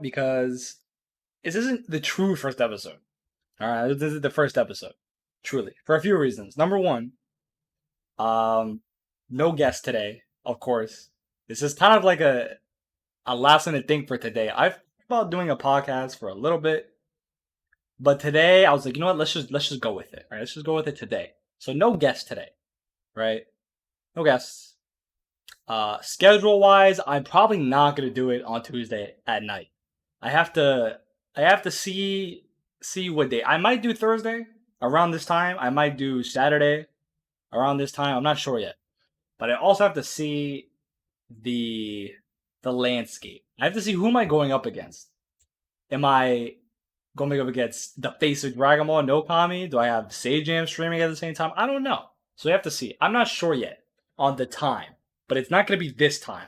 because this isn't the true first episode. All right, this is the first episode, truly, for a few reasons. Number one, um, no guest today, of course. This is kind of like a last minute thing for today. I've thought about doing a podcast for a little bit, but today I was like, you know what? Let's just go with it. Right? Let's just go with it today. So no guest today, right? No guests. Schedule wise, I'm probably not gonna do it on Tuesday at night. I have to I have to see what day. I might do Thursday around this time. I might do Saturday around this time. I'm not sure yet. But I also have to see the the landscape. I have to see who am I going up against. Am I going up against the face of Dragon Ball no Kami? Do I have Jam streaming at the same time? I don't know. So you have to see. I'm not sure yet on the time, but it's not going to be this time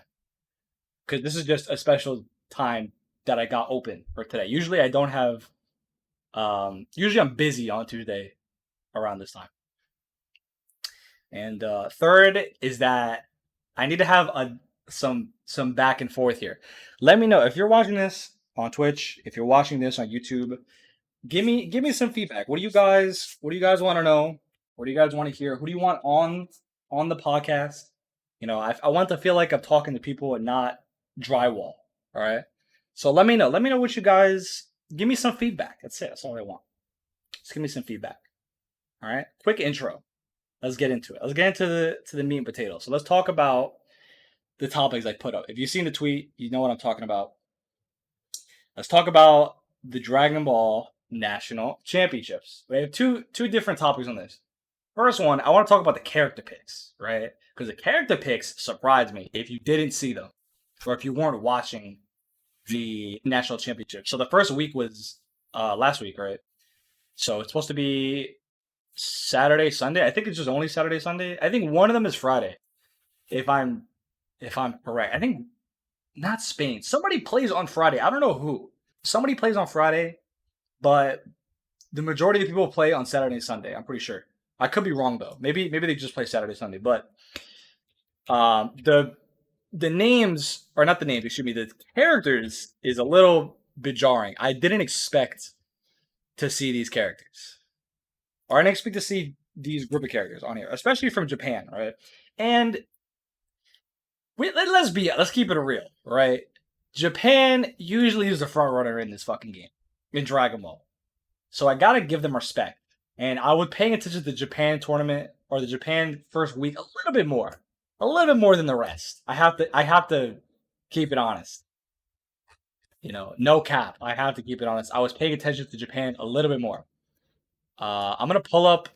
because this is just a special time that I got open for today. Usually I don't have. Usually I'm busy on Tuesday around this time. And third is that I need to have some back and forth here. Let me know if you're watching this on Twitch, if you're watching this on YouTube. Give me some feedback. What do you guys want to know? What do you guys want to hear? Who do you want on the podcast? I want to feel like I'm talking to people and not drywall. All right. So let me know. Let me know what you guys give me some feedback. That's it. That's all I want. Just give me some feedback. All right. Quick intro. Let's get into it. Let's get into the meat and potatoes. So let's talk about the topics I put up. If you've seen the tweet, you know what I'm talking about. Let's talk about the Dragon Ball National Championships. We have two different topics on this. First one, I want to talk about the character picks, right? Because the character picks surprised me if you didn't see them or if you weren't watching the national championship. So the first week was last week, right? So it's supposed to be Saturday, Sunday. I think it's just only Saturday, Sunday. I think one of them is Friday, if I'm if I'm correct. I think not Spain. Somebody plays on Friday. I don't know who. Somebody plays on Friday, but the majority of people play on Saturday and Sunday. I'm pretty sure. I could be wrong though. Maybe they just play Saturday, Sunday. But the names or not the names. Excuse me. The characters is a little bit jarring. I didn't expect to see these characters, or I didn't expect to see these group of characters on here, especially from Japan, right? And let's keep it real, right? Japan usually is the front runner in this fucking game in Dragon Ball, so I gotta give them respect. And I was paying attention to the Japan tournament or the Japan first week a little bit more than the rest. I have to keep it honest. No cap. I have to keep it honest. I was paying attention to Japan a little bit more. I'm gonna pull up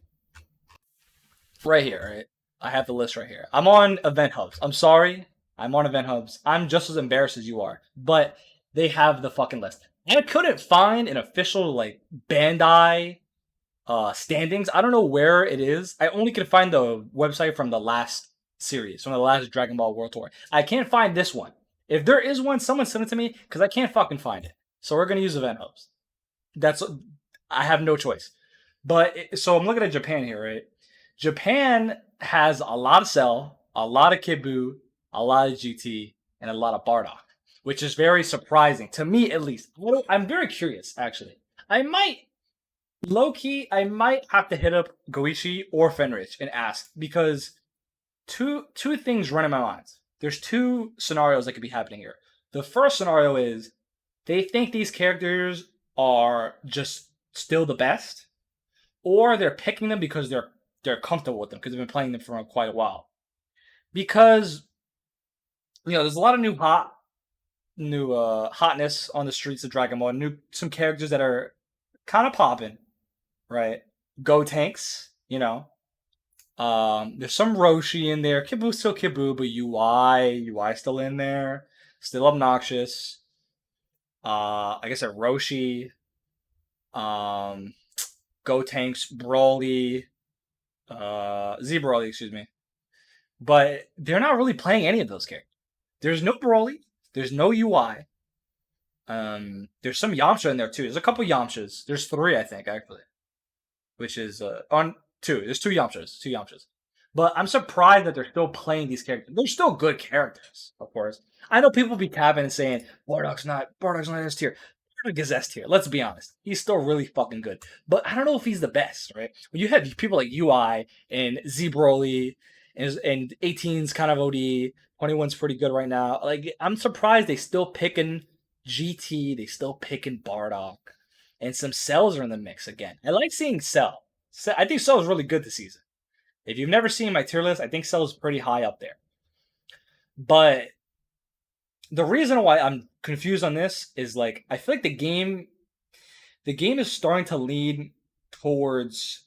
right here. Right, I have the list right here. I'm on Event Hubs. I'm sorry. I'm on Event Hubs. I'm just as embarrassed as you are, but they have the fucking list. And I couldn't find an official like Bandai standings. I don't know where it is. I only could find the website from the last series, from the last Dragon Ball World Tour. I can't find this one. If there is one, someone send it to me because I can't fucking find it. So we're gonna use Event Hubs. That's I have no choice. So I'm looking at Japan here, right? Japan has a lot of Cell, a lot of Kibu, a lot of GT, and a lot of Bardock, which is very surprising to me, at least. I'm very curious, actually. I might, low key, I might have to hit up Goichi or Fenrich and ask because two things run in my mind. There's two scenarios that could be happening here. The first scenario is they think these characters are just still the best, or they're picking them because they're comfortable with them because they've been playing them for quite a while. Because there's a lot of new hotness on the streets of Dragon Ball. Some characters that are kind of popping, right? Go Tanks, there's some Roshi in there. Kibu's still Kibu, but UI still in there, still obnoxious. Like I said, Roshi, um, Go Tanks, Broly, Z Broly, excuse me. But they're not really playing any of those characters. There's no Broly. There's no UI. There's some Yamcha in there too. There's a couple Yamchas. There's three, I think, actually. Which is on two. There's two Yamchas. Two Yamchas. But I'm surprised that they're still playing these characters. They're still good characters, of course. I know people be capping and saying Bardock's not S tier. Bardock is S tier. Let's be honest. He's still really fucking good. But I don't know if he's the best, right? When you have people like UI and Z Broly and 18's kind of OD, 21's pretty good right now. Like I'm surprised they still picking GT, they still picking Bardock. And some Cells are in the mix again. I like seeing Cell. I think Cell is really good this season. If you've never seen my tier list, I think Cell is pretty high up there. But the reason why I'm confused on this is like I feel like the game is starting to lead towards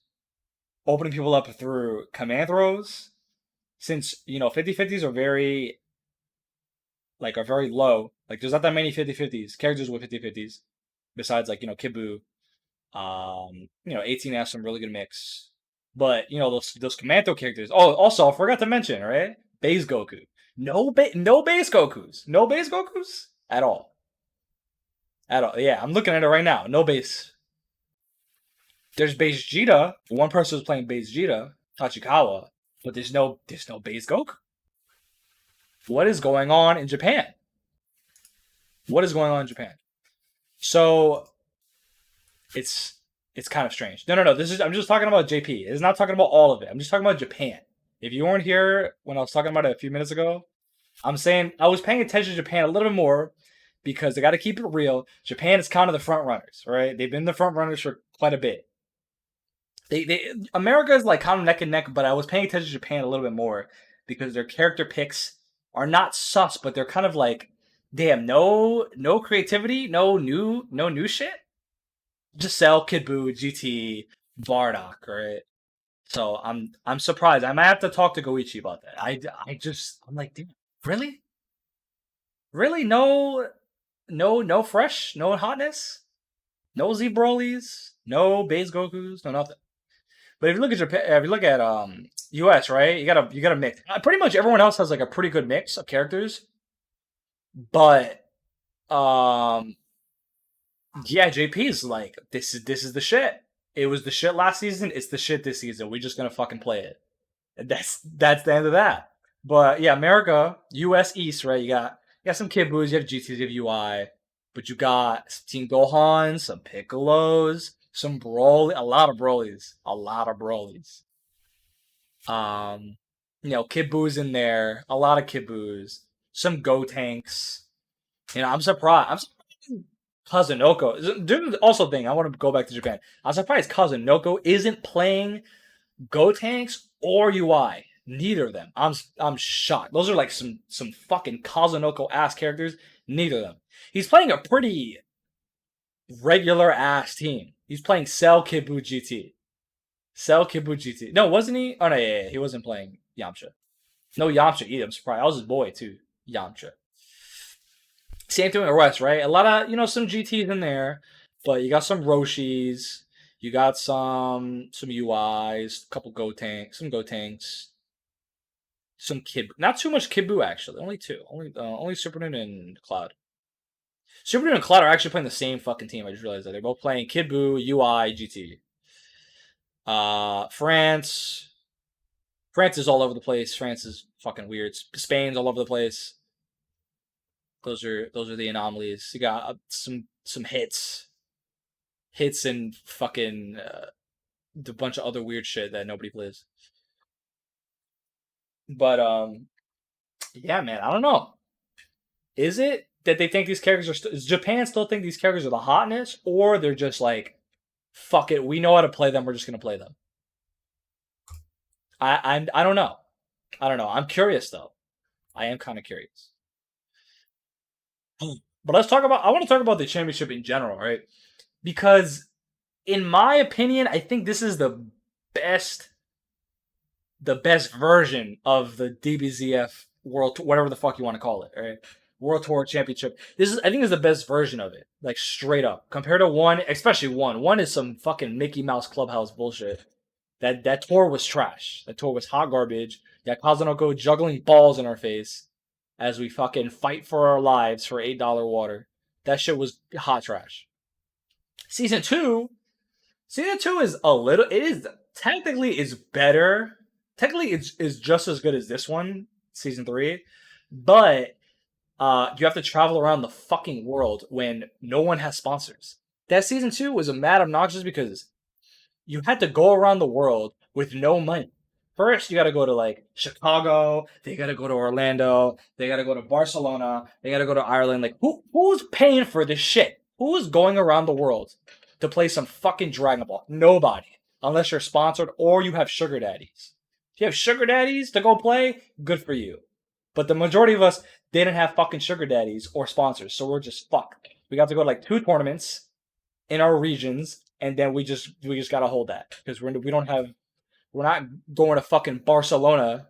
opening people up through command throws, since 50-50s are very low. Like there's not that many 50-50s characters with 50-50s besides like Kibu. 18 has some really good mix. But those Commando characters. Oh, also I forgot to mention, right? Base Goku. No base Gokus. No base Gokus at all. At all. Yeah, I'm looking at it right now. No base. There's base Jita. One person was playing base Jita, Tachikawa, but there's no base Goku. What is going on in Japan? What is going on in Japan? So it's kind of strange. No. I'm just talking about JP. It's not talking about all of it. I'm just talking about Japan. If you weren't here when I was talking about it a few minutes ago, I'm saying I was paying attention to Japan a little bit more because they got to keep it real. Japan is kind of the front runners, right? They've been the front runners for quite a bit. America is like kind of neck and neck, but I was paying attention to Japan a little bit more because their character picks are not sus, but they're kind of like, damn, no creativity, no new shit. Just sell Kid Buu, GT, Bardock, right? So I'm surprised. I might have to talk to Goichi about that. I'm like, dude, really? Really? No fresh, no hotness, no Z Brolys, no base Gokus, no nothing. But if you look at Japan, if you look at US, right? You gotta mix. Pretty much everyone else has like a pretty good mix of characters, but um yeah, JP is like this is the shit. It was the shit last season. It's the shit this season. We're just gonna fucking play it. And that's the end of that. But yeah, America, US East, right? You got some Kid Boos, you have GTs, you have UI, but you got some Team Gohan, some Piccolos, some Broly, a lot of Brolys. Um, Kid Boos in there, a lot of Kid Boos, some Go Tanks. I'm surprised. I'm surprised Kazunoko. Dude, also thing, I want to go back to Japan. I'm surprised Kazunoko isn't playing Go Tanks or UI. Neither of them. I'm shocked. Those are like some fucking Kazunoko ass characters. Neither of them. He's playing a pretty regular ass team. He's playing Cell Kibu GT. Cell Kibu GT. No, wasn't he? Oh no, yeah. He wasn't playing Yamcha. No Yamcha either. I'm surprised. I was his boy too. Yamcha. Same thing with West, right? A lot of some GTs in there, but you got some Roshis, you got some UIs, a couple Go Tanks, some Kid. Not too much Kibu actually. Only two. Only Super Newton and Cloud. Super Newton and Cloud are actually playing the same fucking team. I just realized that they're both playing Kid UI, GT. France. France is all over the place. France is fucking weird. Spain's all over the place. Those are the anomalies. You got some hits and fucking a bunch of other weird shit that nobody plays. But yeah, man, I don't know. Is it that they think these characters are? Does Japan still think these characters are the hotness, or they're just like, fuck it, we know how to play them. We're just gonna play them. I don't know. I don't know. I'm curious though. I am kind of curious. But let's talk about. I want to talk about the championship in general, right? Because in my opinion, I think this is best the best version of the DBZF World, whatever the fuck you want to call it, right? World Tour Championship. I think, is the best version of it, like straight up compared to one, especially one. One is some fucking Mickey Mouse Clubhouse bullshit. That tour was trash. That tour was hot garbage. Yeah, Kazunoko juggling balls in our face as we fucking fight for our lives for $8 water. That shit was hot trash. Season two is a little. It is technically is better technically it's just as good as this one, season 3, but you have to travel around the fucking world when no one has sponsors. That season 2 was a mad obnoxious because you had to go around the world with no money. First, you got to go to like Chicago. They got to go to Orlando. They got to go to Barcelona. They got to go to Ireland. Like, who's paying for this shit? Who is going around the world to play some fucking Dragon Ball? Nobody, unless you're sponsored or you have sugar daddies. If you have sugar daddies to go play, good for you. But the majority of us didn't have fucking sugar daddies or sponsors, so we're just fucked. We got to go to like 2 tournaments in our regions, and then we just gotta hold that because we're not going to fucking Barcelona.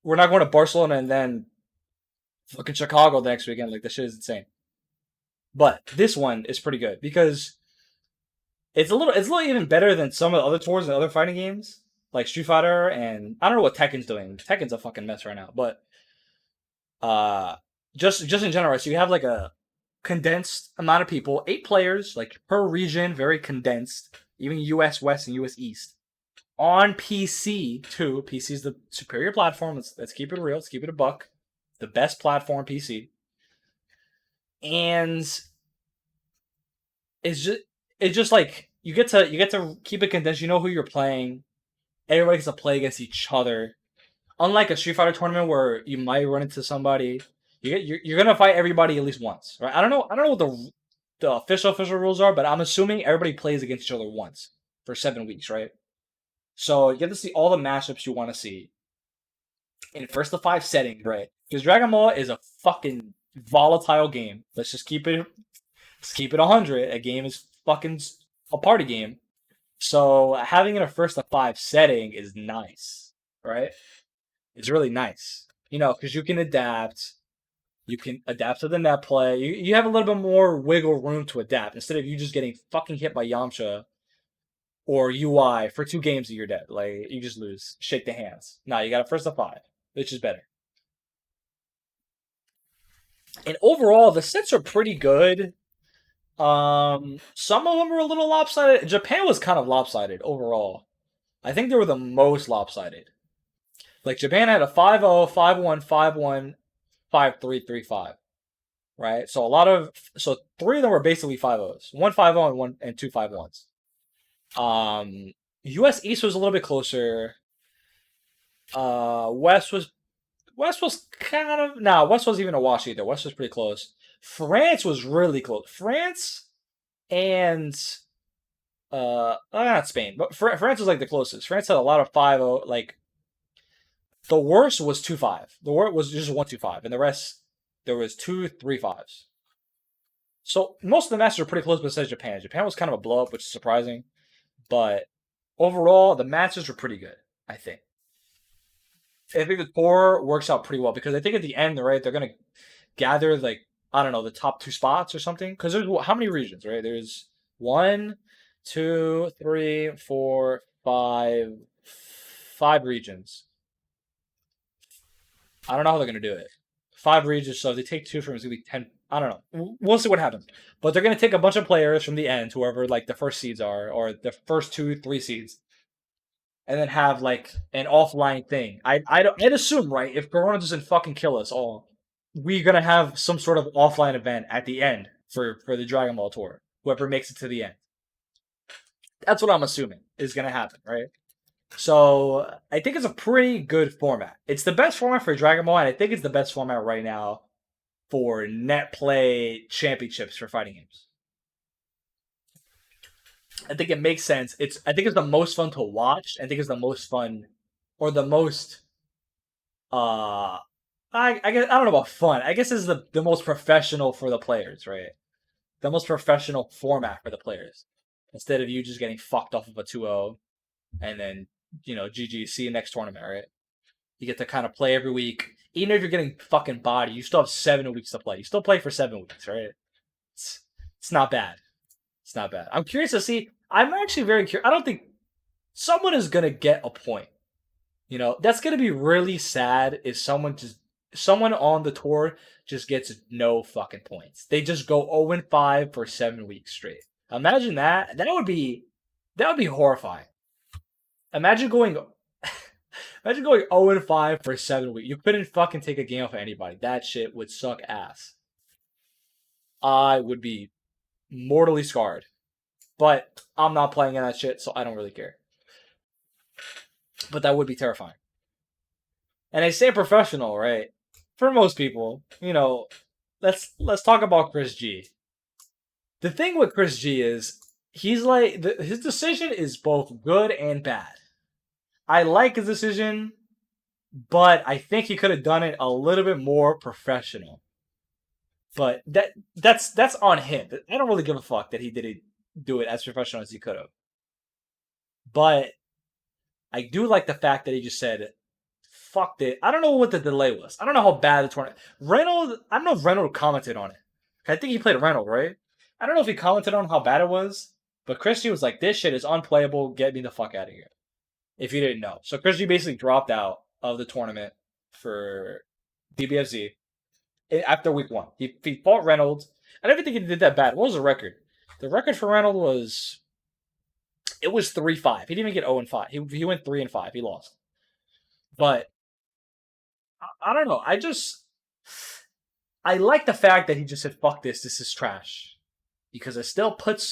We're not going to Barcelona and then fucking Chicago the next weekend. Like this shit is insane. But this one is pretty good because it's a little even better than some of the other tours and other fighting games like Street Fighter, and I don't know what Tekken's doing. Tekken's a fucking mess right now, but uh, just in general, right? So you have like a condensed amount of people, 8 players, like per region, very condensed. Even US West and US East on PC too. PC is the superior platform. Let's keep it real. Let's keep it a buck. The best platform PC, and it's just like you get to keep it condensed. You know who you're playing. Everybody gets to play against each other. Unlike a Street Fighter tournament where you might run into somebody, you're gonna fight everybody at least once, right? I don't know what the official rules are, but I'm assuming everybody plays against each other once for 7 weeks, right? So you get to see all the matchups you want to see in first to 5 setting, right? Because Dragon Ball is a fucking volatile game. Let's keep it 100. A game is fucking a party game. So having it a first to 5 setting is nice, right? It's really nice. Because you can adapt. You can adapt to the net play. You have a little bit more wiggle room to adapt instead of you just getting fucking hit by Yamcha or UI for 2 games and you're dead. Like you just lose. Shake the hands. Nah, you got a first to 5, which is better. And overall, the sets are pretty good. Some of them were a little lopsided. Japan was kind of lopsided overall. I think they were the most lopsided. Like Japan had a 5-0, 5-1, 5-1, 5-3, 3-5. Right? So 3 of them were basically 5-0s. One 5-0 and one and 2 5-1s. US East was a little bit closer. West was kind of West wasn't even a wash either. West was pretty close. France was really close. France and not Spain, but France was like the closest. France had a lot of 5-0. Like the worst was 2-5. The worst was just 1-2-5, and the rest there was 2-3-5s. So most of the matches were pretty close besides Japan. Japan was kind of a blow up, which is surprising. But overall, the matches were pretty good, I think. I think the tour works out pretty well because I think at the end, right, they're gonna gather like I don't know the top 2 spots or something. Because there's how many regions, right? There's one, two, three, four, five regions. I don't know how they're gonna do it. 5 regions, so if they take 2 from it's gonna be 10. I don't know. We'll see what happens. But they're gonna take a bunch of players from the end, whoever like the first seeds are, or the first 2, 3 seeds, and then have like an offline thing. I'd assume, right, if Corona doesn't fucking kill us all, we're gonna have some sort of offline event at the end for the Dragon Ball tour. Whoever makes it to the end. That's what I'm assuming is gonna happen, right? So I think it's a pretty good format. It's the best format for Dragon Ball, and I think it's the best format right now for net play championships for fighting games. I think it makes sense. I think it's the most fun to watch. I think it's the most fun or the most I guess I don't know about fun. I guess it's the most professional for the players, right? The most professional format for the players. Instead of you just getting fucked off of a 2-0 and then, GG, see you next tournament, right? You get to kind of play every week. Even if you're getting fucking body, you still have 7 weeks to play. You still play for 7 weeks, right? It's, it's not bad. It's not bad. I'm curious to see. I'm actually very curious. I don't think someone is gonna get a point. That's gonna be really sad if someone on the tour just gets no fucking points. They just go 0-5 for 7 weeks straight. Imagine that. That would be horrifying. Imagine going Imagine going 0-5 for 7 weeks. You couldn't fucking take a game off of anybody. That shit would suck ass. I would be mortally scarred. But I'm not playing in that shit, so I don't really care. But that would be terrifying. And I say professional, right? For most people, let's talk about Chris G. The thing with Chris G is he's like his decision is both good and bad. I like his decision, but I think he could have done it a little bit more professional. But that's on him. I don't really give a fuck that he didn't do it as professional as he could have. But I do like the fact that he just said, "Fuck it." I don't know what the delay was. I don't know how bad the tournament. Reynolds. I don't know if Reynolds commented on it. I think he played Reynolds, right? I don't know if he commented on how bad it was, but Christie was like, "This shit is unplayable. Get me the fuck out of here." If you didn't know, so Christie basically dropped out of the tournament for DBFZ after week one. He fought Reynolds. I don't even think he did that bad. What was the record? The record for Reynolds was it was 3-5. He didn't even get 0-5. He went 3-5. He lost. But I don't know. I like the fact that he just said, "Fuck this. This is trash," because it puts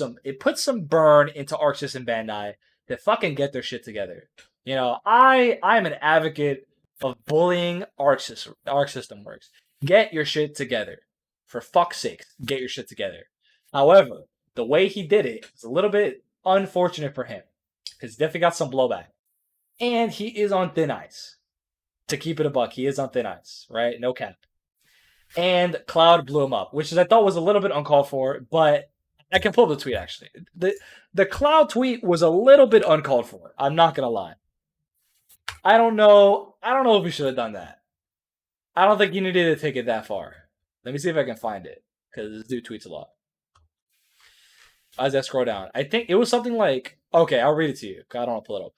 some burn into Arc System Bandai to fucking get their shit together. I'm an advocate of bullying Arc System. Arc System works. Get your shit together. For fuck's sake, get your shit together. However, the way he did it is a little bit unfortunate for him because definitely got some blowback, and he is on thin ice. To keep it a buck, he is on thin ice, right? No cap. And Cloud blew him up, which I thought was a little bit uncalled for, but I can pull up the tweet actually. The Cloud tweet was a little bit uncalled for. I'm not gonna lie. I don't know. I don't know if we should have done that. I don't think you needed to take it that far. Let me see if I can find it because this dude tweets a lot. As I scroll down, I think it was something like, okay, I'll read it to you. I don't want to pull it up.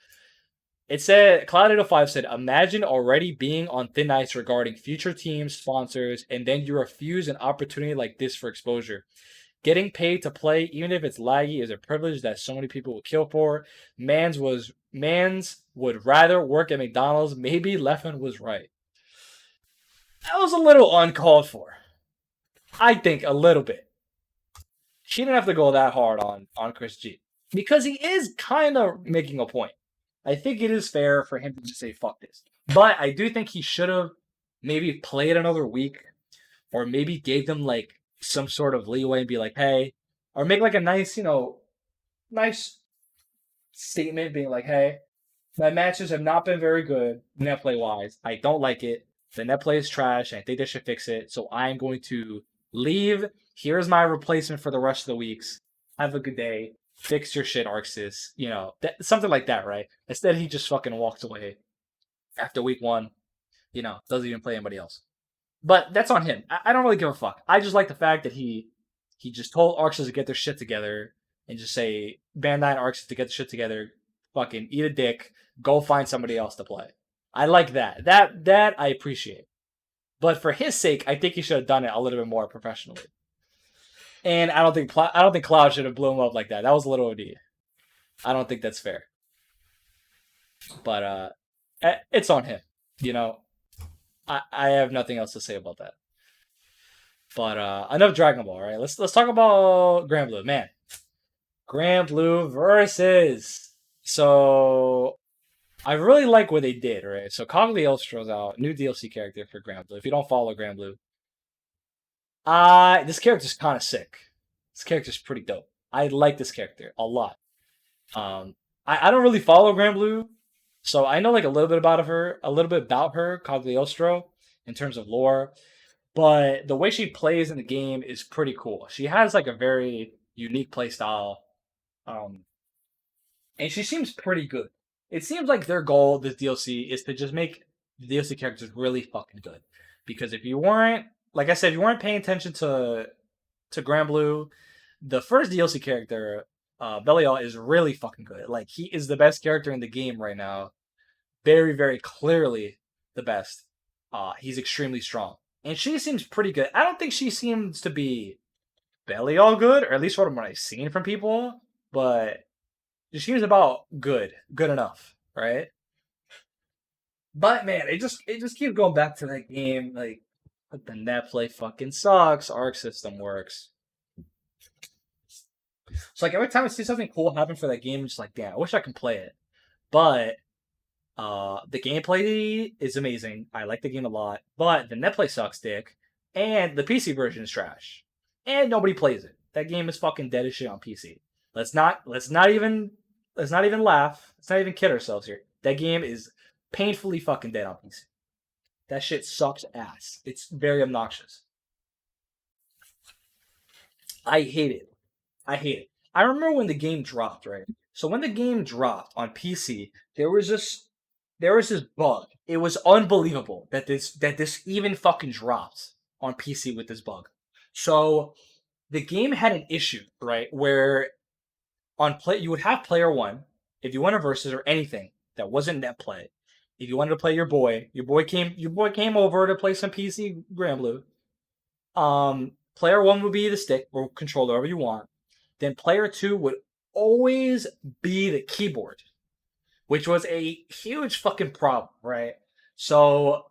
It said, Cloud805 said, "Imagine already being on thin ice regarding future teams, sponsors, and then you refuse an opportunity like this for exposure. Getting paid to play, even if it's laggy, is a privilege that so many people would kill for. Mans would rather work at McDonald's. Maybe Leffen was right." That was a little uncalled for. I think a little bit. She didn't have to go that hard on Chris G. Because he is kind of making a point. I think it is fair for him to just say, "Fuck this." But I do think he should have maybe played another week or maybe gave them like some sort of leeway and be like, "Hey," or make like a nice, nice statement being like, "Hey, my matches have not been very good net play wise. I don't like it. The net play is trash. And I think they should fix it. So I'm going to leave. Here's my replacement for the rest of the weeks. Have a good day. Fix your shit, Arxis." Something like that, right? Instead, he just fucking walks away after week one. Doesn't even play anybody else. But that's on him. I don't really give a fuck. I just like the fact that he just told Arxis to get their shit together and just say, Bandai and Arxis to get the shit together. Fucking eat a dick. Go find somebody else to play. I like that. That I appreciate. But for his sake, I think he should have done it a little bit more professionally. And I don't think Cloud should have blown him up like that. That was a little OD. I don't think that's fair. But it's on him. I have nothing else to say about that. But enough Dragon Ball, right? Let's talk about Grand Blue. Man. Grand Blue versus. So I really like what they did, right? So Cagliostro's out, new DLC character for Grand Blue. If you don't follow Grand Blue, this character's kind of sick. This character's pretty dope. I like this character a lot. I don't really follow Grand Blue, so I know like a little bit about her, Cagliostro, in terms of lore. But the way she plays in the game is pretty cool. She has like a very unique play style, and she seems pretty good. It seems like their goal this DLC is to just make the DLC characters really fucking good. Because if you weren't, like I said, if you weren't paying attention to Grand Blue, the first DLC character, Belial, is really fucking good. Like he is the best character in the game right now. Very, very clearly the best. He's extremely strong. And she seems pretty good. I don't think she seems to be Belial good, or at least from what I've seen from people, but she seems about good enough, right? But man, it just keeps going back to that game. Like, but the net play fucking sucks. Arc system works. So like every time I see something cool happen for that game, I'm just like, damn, I wish I could play it. But the gameplay is amazing. I like the game a lot, but the net play sucks dick, and the PC version is trash, and nobody plays it. That game is fucking dead as shit on PC. Let's not even laugh. Let's not even kid ourselves here. That game is painfully fucking dead on PC. That shit sucks ass. It's very obnoxious. I hate it. I hate it. I remember when the game dropped, right? So when the game dropped on PC, there was this bug. It was unbelievable that this even fucking dropped on PC with this bug. So the game had an issue, right? Where on play you would have player one if you went to versus or anything that wasn't net play. If you wanted to play your boy came over to play some PC Grand Blue. Player one would be the stick or controller, whatever you want. Then player two would always be the keyboard, which was a huge fucking problem, right? So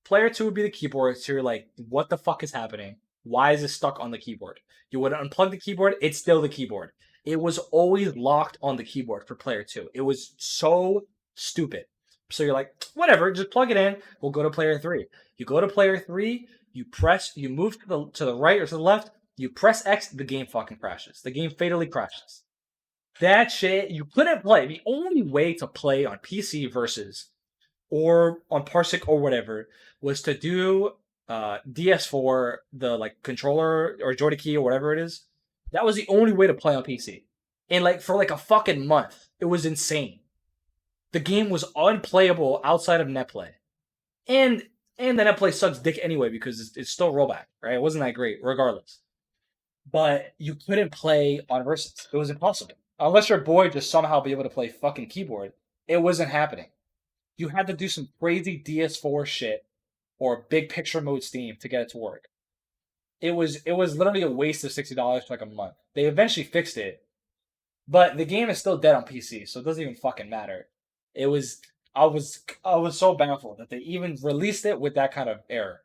player two would be the keyboard. So you're like, what the fuck is happening? Why is it stuck on the keyboard? You would unplug the keyboard, it's still the keyboard. It was always locked on the keyboard for player two. It was so stupid. So you're like, whatever, just plug it in. We'll go to player three. You go to player three, you move to the right or to the left, you press X, the game fucking crashes. The game fatally crashes. That shit, you couldn't play. The only way to play on PC versus or on Parsec or whatever was to do DS4, the like controller or joystick key or whatever it is. That was the only way to play on PC. And like for like a fucking month, it was insane. The game was unplayable outside of netplay, and and the netplay sucks dick anyway because it's still rollback, right? It wasn't that great, regardless. But you couldn't play on versus. It was impossible unless your boy just somehow be able to play fucking keyboard. It wasn't happening. You had to do some crazy DS4 shit or big picture mode Steam to get it to work. It was literally a waste of $60 for like a month. They eventually fixed it, but the game is still dead on PC, so it doesn't even fucking matter. It was I was so baffled that they even released it with that kind of error.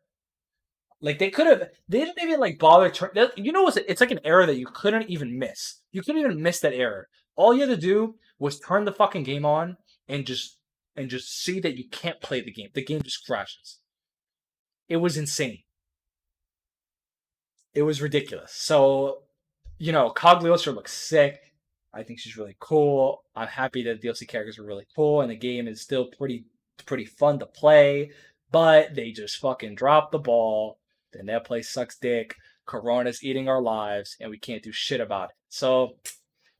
Like they didn't even like bother. You know, it's like an error that you couldn't even miss. You couldn't even miss that error. All you had to do was turn the fucking game on and just see that you can't play the game. The game just crashes. It was insane. It was ridiculous. So, you know, Cagliostro looks sick. I think she's really cool. I'm happy that the DLC characters are really cool, and the game is still pretty fun to play. But they just fucking dropped the ball. The net play sucks dick. Corona's eating our lives, and we can't do shit about it. So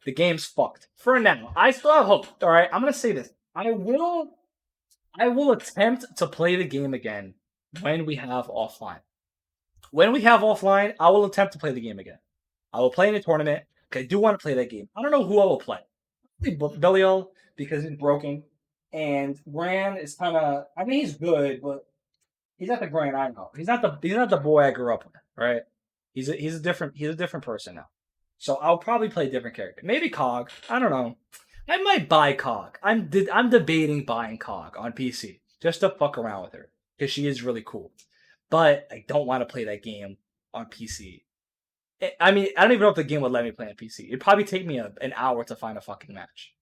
the game's fucked for now. I still have hope. All right, I'm gonna say this. I will attempt to play the game again when we have offline. When we have offline, I will attempt to play the game again. I will play in a tournament because I do want to play that game. I don't know who I will play. Belial because he's broken, and Gran is kind of. I mean, he's good, but he's not the Gran I know. He's not the boy I grew up with. Right? He's a different person now. So I'll probably play a different character. Maybe Cog. I don't know. I might buy Cog. I'm debating buying Cog on PC just to fuck around with her because she is really cool. But I don't want to play that game on PC. I mean, I don't even know if the game would let me play on PC. It'd probably take me an hour to find a fucking match.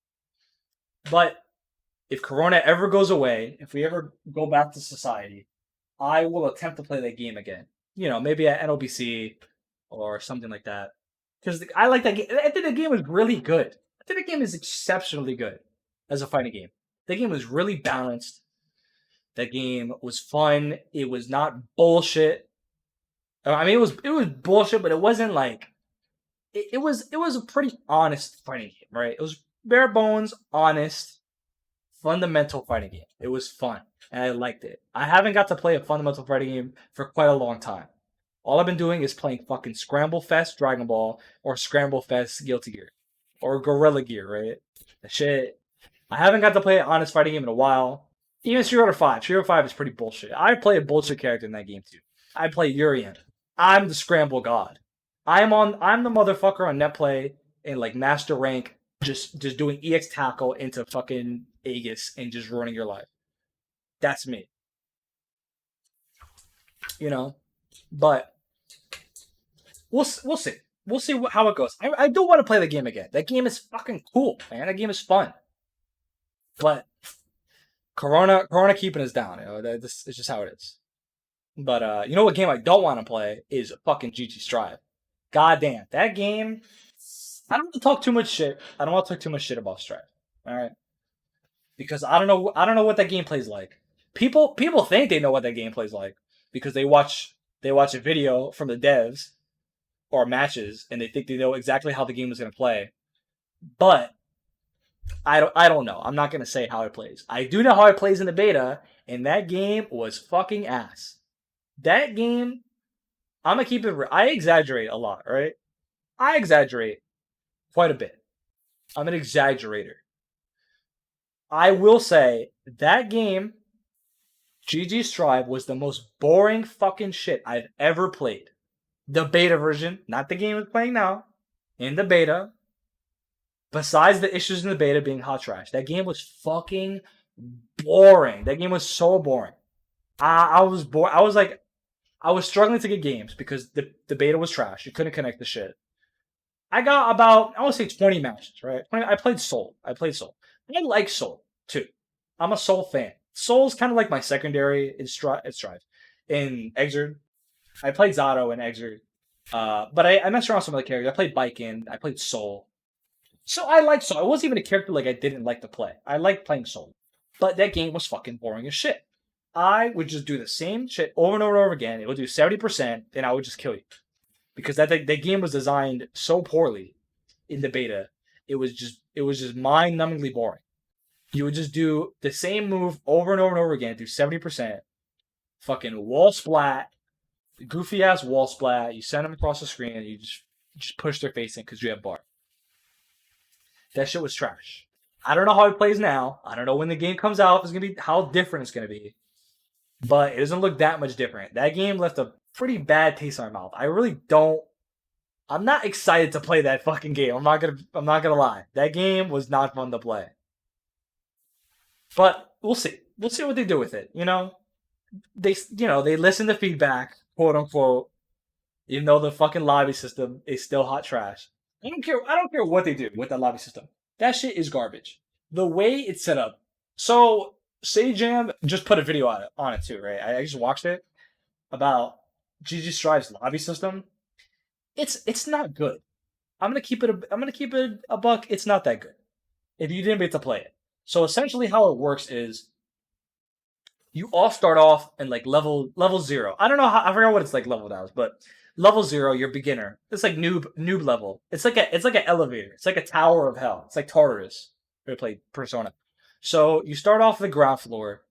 But if Corona ever goes away, if we ever go back to society, I will attempt to play that game again. You know, maybe at NOBC or something like that. Because I like that game. I think the game was really good. I think the game is exceptionally good as a fighting game. The game was really balanced. That game was fun. It was not bullshit. I mean, it was bullshit, but it wasn't like it was a pretty honest fighting game, right? It was bare bones, honest, fundamental fighting game. It was fun, and I liked it. I haven't got to play a fundamental fighting game for quite a long time. All I've been doing is playing fucking Scramble Fest Dragon Ball or Scramble Fest Guilty Gear or Gorilla Gear, right? The shit. I haven't got to play an honest fighting game in a while. Even Street Fighter 5. Street Fighter 5 is pretty bullshit. I play a bullshit character in that game too. I play Urian. I'm the Scramble God. I'm the motherfucker on netplay in like master rank, just doing EX tackle into fucking Aegis and just ruining your life. That's me, you know. But we'll see. We'll see how it goes. I do want to play the game again. That game is fucking cool, man. That game is fun. But Corona keeping us down. You know, this is just how it is. But you know what game I don't want to play is fucking GT Strive. God damn, that game. I don't want to talk too much shit. I don't want to talk too much shit about Strive. All right, because I don't know. I don't know what that gameplay's like. People think they know what that gameplay's like because they watch a video from the devs or matches and they think they know exactly how the game is gonna play. But I don't know. I'm not gonna say how it plays. I do know how it plays in the beta, and that game was fucking ass. That game, I'm gonna keep it. I exaggerate a lot, right? I exaggerate quite a bit. I'm an exaggerator. I will say that game, GG Strive, was the most boring fucking shit I've ever played. The beta version, not the game we're playing now. In the beta, besides the issues in the beta being hot trash, that game was fucking boring. That game was so boring. I was bored. I was like, I was struggling to get games because the beta was trash. You couldn't connect the shit. I got about, I would say 20 matches, right? I played Soul. I like Soul, too. I'm a Soul fan. Soul's kind of like my secondary in Strive. In Exerd, I played Zato and Exerd. But I messed around with some other characters. I played Biken. I played Soul. So I liked Soul. I wasn't even a character like I didn't like to play. I liked playing Soul. But that game was fucking boring as shit. I would just do the same shit over and over and over again. It would do 70%, and I would just kill you. Because that game was designed so poorly in the beta. It was just mind-numbingly boring. You would just do the same move over and over and over again, do 70%. Fucking wall splat, goofy ass wall splat. You send them across the screen and you just push their face in because you have bar. That shit was trash. I don't know how it plays now. I don't know when the game comes out if it's gonna be how different it's gonna be. But it doesn't look that much different. That game left a pretty bad taste in my mouth. I really don't. I'm not excited to play that fucking game. I'm not gonna lie. That game was not fun to play. But we'll see. We'll see what they do with it. They listen to feedback, quote unquote. Even though the fucking lobby system is still hot trash. I don't care. I don't care what they do with that lobby system. That shit is garbage. The way it's set up. So Sajam just put a video on it too, right? I just watched it about GG Strive's lobby system. It's not good. I'm gonna keep it a buck. It's not that good. If you didn't get to play it. So essentially how it works is you all start off in like level 0. I don't know how I forgot what it's like leveled out, but level 0, you're beginner. It's like noob level. It's like an elevator. It's like a tower of hell. It's like Tartarus. We played Persona. So you start off the ground floor,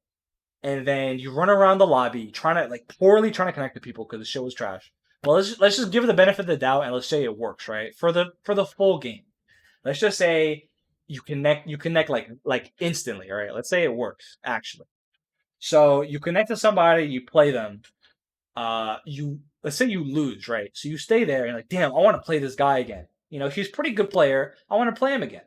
and then you run around the lobby trying to poorly trying to connect to people because the show was trash. Well, let's just give it the benefit of the doubt and let's say it works, right? For the full game. Let's just say you connect like instantly, all right? Let's say it works actually. So you connect to somebody, you play them. You let's say you lose, right? So you stay there and like, damn, I want to play this guy again. He's a pretty good player. I want to play him again.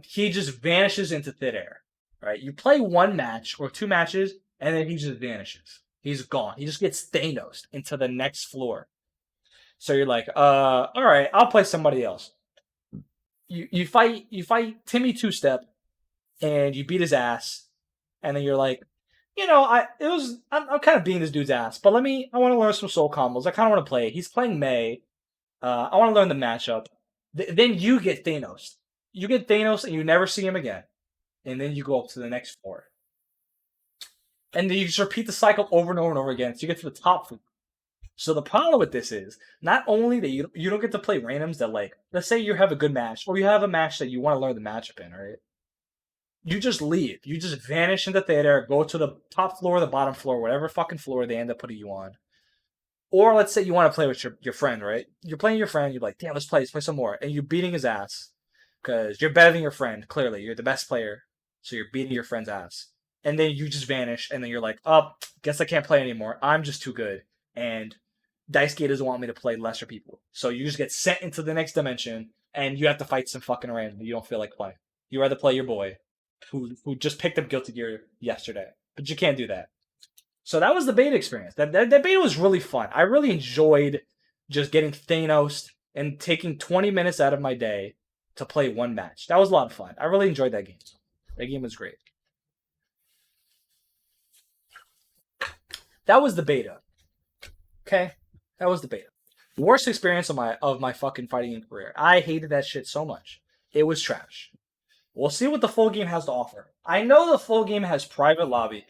He just vanishes into thin air, right? You play one match or two matches, and then he just vanishes. He's gone. He just gets Thanos into the next floor. So you're like, all right, I'll play somebody else. You fight Timmy Two Step, and you beat his ass, and then you're like, I'm kind of beating this dude's ass, but I want to learn some soul combos. I kind of want to play. He's playing Mei. I want to learn the matchup. Then you get Thanos. You get Thanos, and you never see him again. And then you go up to the next floor. And then you just repeat the cycle over and over and over again until you get to the top floor. So the problem with this is not only that you don't get to play randoms that let's say you have a good match or you have a match that you want to learn the matchup in, right? You just leave. You just vanish into theater, go to the top floor, the bottom floor, whatever fucking floor they end up putting you on. Or let's say you want to play with your friend, right? You're playing your friend, you're like, damn, let's play some more. And you're beating his ass. Because you're better than your friend, clearly. You're the best player. So you're beating your friend's ass. And then you just vanish, and then you're like, oh, guess I can't play anymore. I'm just too good. And Daisuke doesn't want me to play lesser people. So you just get sent into the next dimension, and you have to fight some fucking random you don't feel like playing. You rather play your boy, who just picked up Guilty Gear yesterday. but you can't do that. So that was the beta experience. That beta was really fun. I really enjoyed just getting Thanos and taking 20 minutes out of my day to play one match. That was a lot of fun. I really enjoyed that game. That game was great. That was the beta. Okay, that was the beta. Worst experience of my fucking fighting game career. I hated that shit so much. It was trash. We'll see what the full game has to offer. I know the full game has private lobby.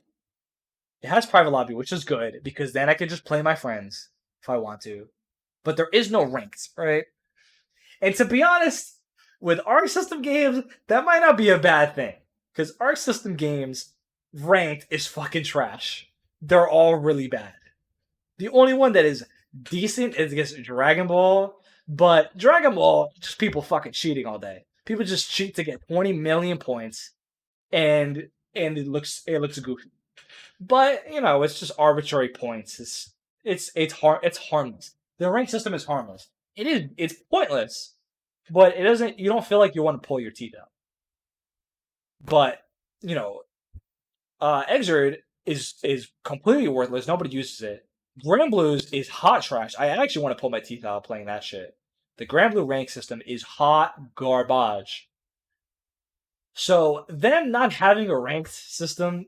It has private lobby, which is good because then I can just play my friends if I want to. But there is no ranked, right? And to be honest, with Arc System games, that might not be a bad thing. Because Arc System games, ranked is fucking trash. They're all really bad. The only one that is decent is, I guess, Dragon Ball. But Dragon Ball, just people fucking cheating all day. People just cheat to get 20 million points, and it looks goofy. But it's just arbitrary points. It's harmless. The rank system is harmless. It's pointless, but it doesn't. You don't feel like you want to pull your teeth out. But you know, Exerd is completely worthless. Nobody uses it. Grand Blues is hot trash. I actually want to pull my teeth out playing that shit. The Grand Blue rank system is hot garbage. So them not having a ranked system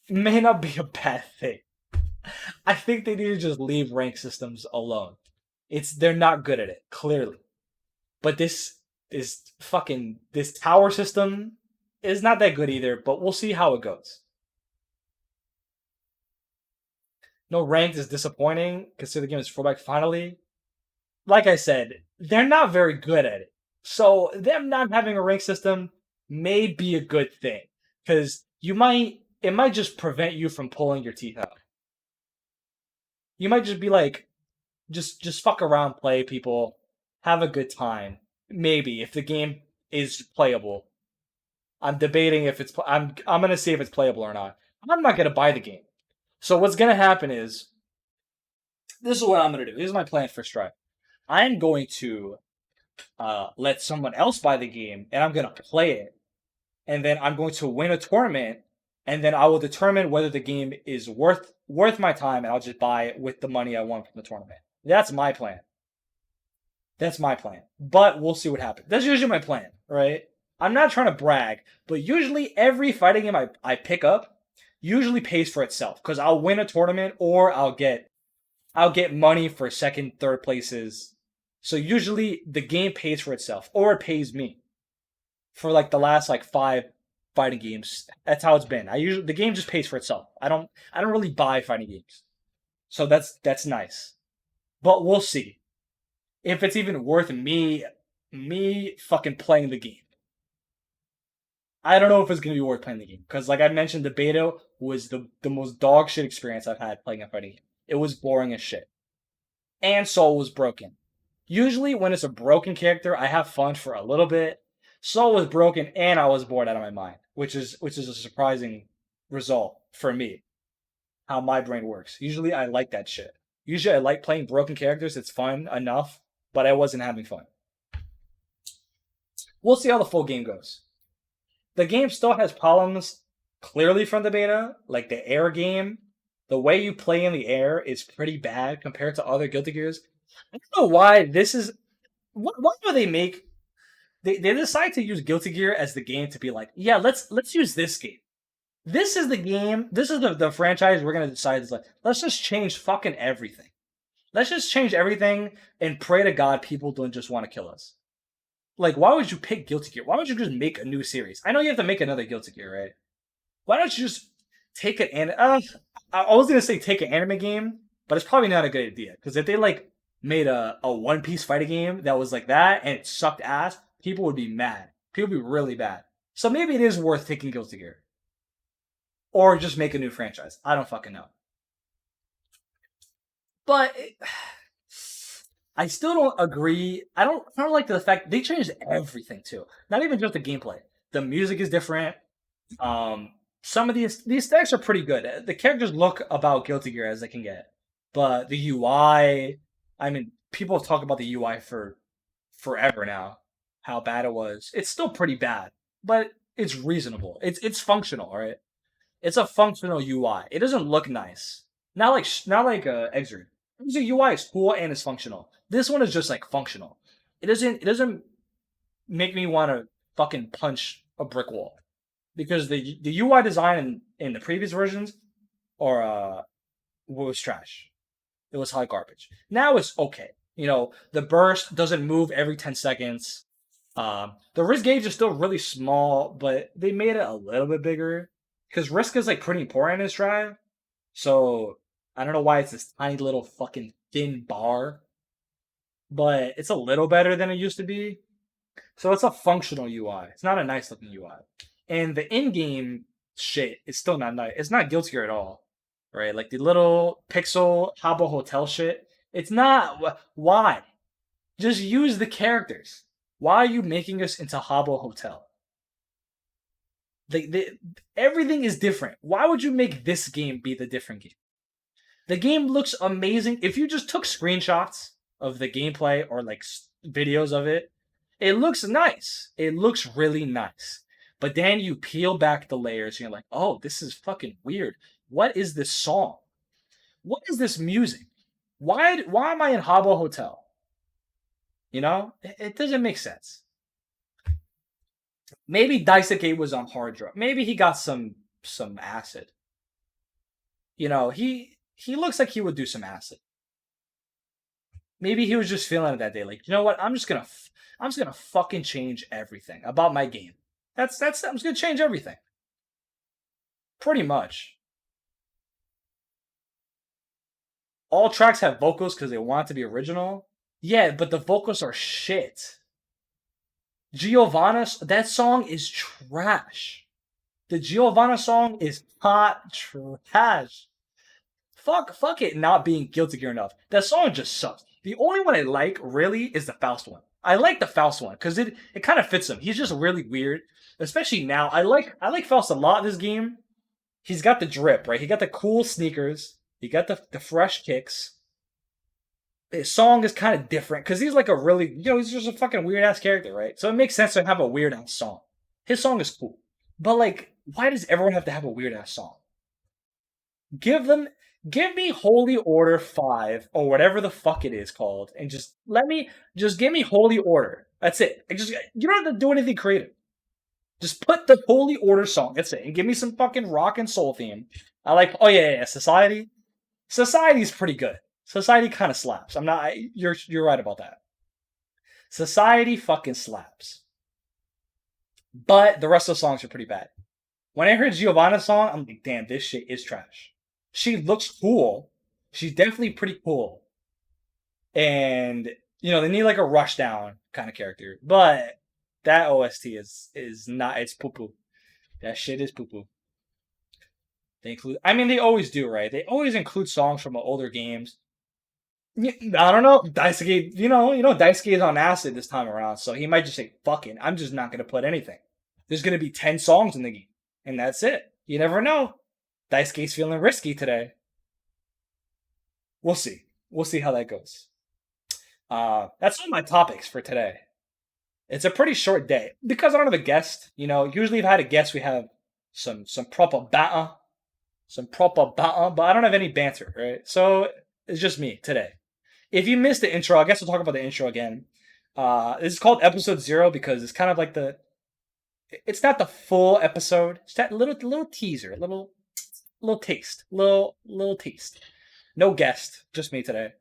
may not be a bad thing. I think they need to just leave rank systems alone. They're not good at it, clearly. But this tower system is not that good either, but we'll see how it goes. No ranked is disappointing, considering the game is fullback finally. Like I said, they're not very good at it. So them not having a rank system may be a good thing. Because it might just prevent you from pulling your teeth out. You might just be like, just fuck around, play people, have a good time. Maybe if the game is playable. I'm debating if I'm gonna see if it's playable or not. I'm not gonna buy the game. So what's gonna happen is this is what I'm gonna do. This is my plan for Stripe. I'm going to let someone else buy the game, and I'm gonna play it, and then I'm going to win a tournament, and then I will determine whether the game is worth my time, and I'll just buy it with the money I won from the tournament. That's my plan. That's my plan. But we'll see what happens. That's usually my plan, right? I'm not trying to brag, but usually every fighting game I pick up usually pays for itself because I'll win a tournament or I'll get money for second, third places. So usually the game pays for itself or it pays me for like the last like 5 fighting games. That's how it's been. The game just pays for itself. I don't really buy fighting games. So that's nice. But we'll see if it's even worth me fucking playing the game. I don't know if it's gonna be worth playing the game because, like I mentioned, the beta was the most dog shit experience I've had playing a fighting game. It was boring as shit, and Soul was broken. Usually, when it's a broken character, I have fun for a little bit. Soul was broken, and I was bored out of my mind, which is a surprising result for me. How my brain works. Usually, I like that shit. Usually, I like playing broken characters. It's fun enough, but I wasn't having fun. We'll see how the full game goes. The game still has problems clearly from the beta, like the air game. The way you play in the air is pretty bad compared to other Guilty Gears. I don't know why this is. Why do they make? They decide to use Guilty Gear as the game to be like, yeah, let's use this game. This is the game. This is the franchise we're gonna decide. Is like, let's just change fucking everything. Let's just change everything and pray to God people don't just want to kill us. Like, why would you pick Guilty Gear? Why don't you just make a new series? I know you have to make another Guilty Gear, right? Why don't you just take I was gonna say take an anime game, but it's probably not a good idea because if they like made a One Piece fighting game that was like that and it sucked ass, people would be mad. People would be really bad. So maybe it is worth taking Guilty Gear or just make a new franchise. I don't fucking know. But I still don't agree. I don't like the fact they changed everything too. Not even just the gameplay. The music is different. Some of these stacks are pretty good. The characters look about Guilty Gear as they can get, but the UI. I mean, people talk about the UI for forever now. How bad it was. It's still pretty bad, but it's reasonable. It's functional, right? It's a functional UI. It doesn't look nice. Not like Xrd. The UI is cool and it's functional. This one is just like functional. It doesn't make me want to fucking punch a brick wall because the UI design in the previous versions or was trash. It was hot garbage. Now it's okay. The burst doesn't move every 10 seconds. The risk gauge is still really small, but they made it a little bit bigger because risk is like pretty important in this drive. So I don't know why it's this tiny little fucking thin bar, but it's a little better than it used to be. So it's a functional UI. It's not a nice looking UI. And the in-game shit is still not nice. It's not Guilty Gear at all, right? Like the little pixel Habbo Hotel shit. It's not. Why? Just use the characters. Why are you making us into Habbo Hotel? Everything is different. Why would you make this game be the different game? The game looks amazing. If you just took screenshots of the gameplay or like videos of it, it looks nice. It looks really nice. But then you peel back the layers and you're like, oh, this is fucking weird. What is this song? What is this music? Why am I in Habbo Hotel? It doesn't make sense. Maybe Daisuke was on hard drug. Maybe he got some acid. He looks like he would do some acid. Maybe he was just feeling it that day. Like, you know what? I'm just gonna fucking change everything about my game. That's I'm just gonna change everything. Pretty much. All tracks have vocals because they want to be original. Yeah, but the vocals are shit. Giovanna, that song is trash. The Giovanna song is hot trash. Fuck it not being Guilty Gear enough. That song just sucks. The only one I like really is the Faust one. I like the Faust one because it kind of fits him. He's just really weird, especially now. I like Faust a lot in this game. He's got the drip, right? He got the cool sneakers. He got the fresh kicks. His song is kind of different because he's like he's just a fucking weird ass character, right? So it makes sense to have a weird ass song. His song is cool, but like, why does everyone have to have a weird ass song? Give them, give me Holy Order 5 or whatever the fuck it is called, and just give me Holy Order. That's it. You don't have to do anything creative. Just put the Holy Order song. That's it, and give me some fucking rock and soul theme. Oh yeah, Society. Society's pretty good. Society kind of slaps. I'm not. You're right about that. Society fucking slaps. But the rest of the songs are pretty bad. When I heard Giovanna's song, I'm like, damn, this shit is trash. She looks cool. She's definitely pretty cool. And they need like a rush down kind of character. But that OST is not, it's poo poo. That shit is poo poo. They always do, right? They always include songs from older games. I don't know. Daisuke, Daisuke is on acid this time around, so he might just say, fuck it, I'm just not gonna put anything. There's gonna be 10 songs in the game, and that's it. You never know. Daisuke's feeling risky today. We'll see. We'll see how that goes. That's all my topics for today. It's a pretty short day because I don't have a guest. Usually if I had a guest, we have some proper banter, but I don't have any banter, right? So it's just me today. If you missed the intro, I guess we'll talk about the intro again. This is called episode 0 because it's kind of like it's not the full episode. It's that little teaser, little taste, little taste. No guest, just me today.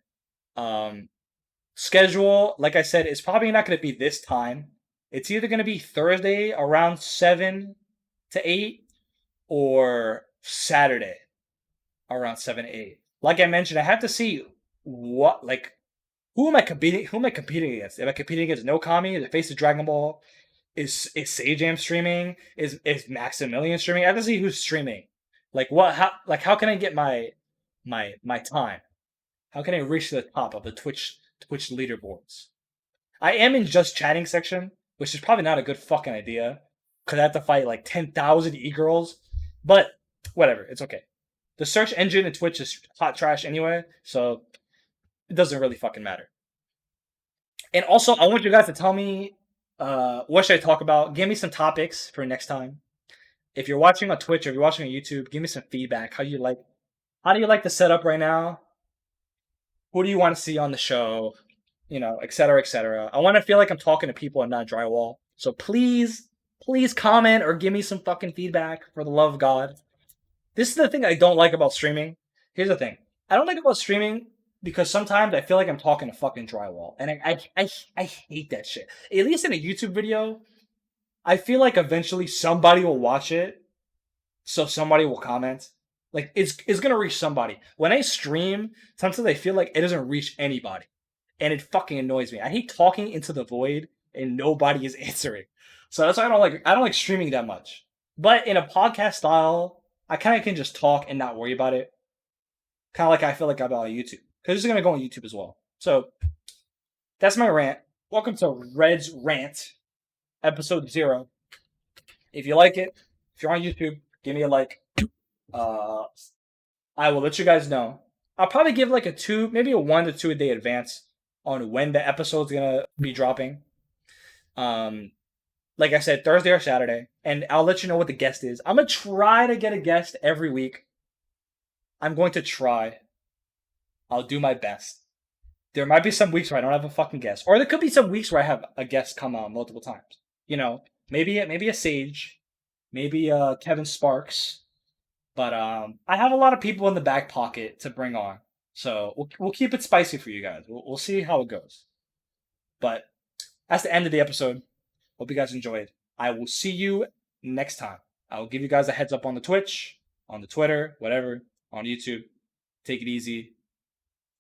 Schedule, like I said, is probably not going to be this time. It's either going to be Thursday around 7 to 8 or Saturday around 7 to 8. Like I mentioned, I have to see who am I competing against? Am I competing against Nokami, the face of Dragon Ball? Is Sajam streaming? Is Maximilian streaming? I have to see who's streaming. How can I get my time? How can I reach the top of the Twitch leaderboards? I am in just chatting section, which is probably not a good fucking idea because I have to fight like 10,000 e-girls. But whatever, it's okay. The search engine in Twitch is hot trash anyway, so it doesn't really fucking matter. And also, I want you guys to tell me what should I talk about. Give me some topics for next time. If you're watching on Twitch or if you're watching on YouTube, give me some feedback. How do you like the setup right now? Who do you want to see on the show? You know, et cetera, et cetera. I want to feel like I'm talking to people and not drywall. So please comment or give me some fucking feedback for the love of God. This is the thing I don't like about streaming. Here's the thing. I don't like about streaming because sometimes I feel like I'm talking to fucking drywall. And I hate that shit. At least in a YouTube video, I feel like eventually somebody will watch it. So somebody will comment. Like it's gonna reach somebody. When I stream, sometimes I feel like it doesn't reach anybody. And it fucking annoys me. I hate talking into the void and nobody is answering. So that's why I don't like streaming that much. But in a podcast style, I kind of can just talk and not worry about it. Kind of like I feel like about YouTube. Because this is gonna go on YouTube as well. So that's my rant. Welcome to Red's Rant, episode 0. If you like it, if you're on YouTube, give me a like. I will let you guys know. I'll probably give like maybe a 1 to 2 a day advance on when the episode's gonna be dropping. Like I said, Thursday or Saturday, and I'll let you know what the guest is. I'm gonna try to get a guest every week. I'm going to try. I'll do my best. There might be some weeks where I don't have a fucking guest, or there could be some weeks where I have a guest come on multiple times. You know, maybe a Sage, maybe Kevin Sparks, but I have a lot of people in the back pocket to bring on, so we'll keep it spicy for you guys. We'll see how it goes. But that's the end of the episode. Hope you guys enjoyed. I will see you next time. I will give you guys a heads up on the Twitch, on the Twitter, whatever, on YouTube. Take it easy.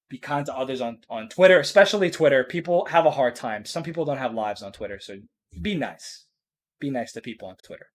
Be kind to others on Twitter, especially Twitter. People have a hard time. Some people don't have lives on Twitter, so be nice. Be nice to people on Twitter.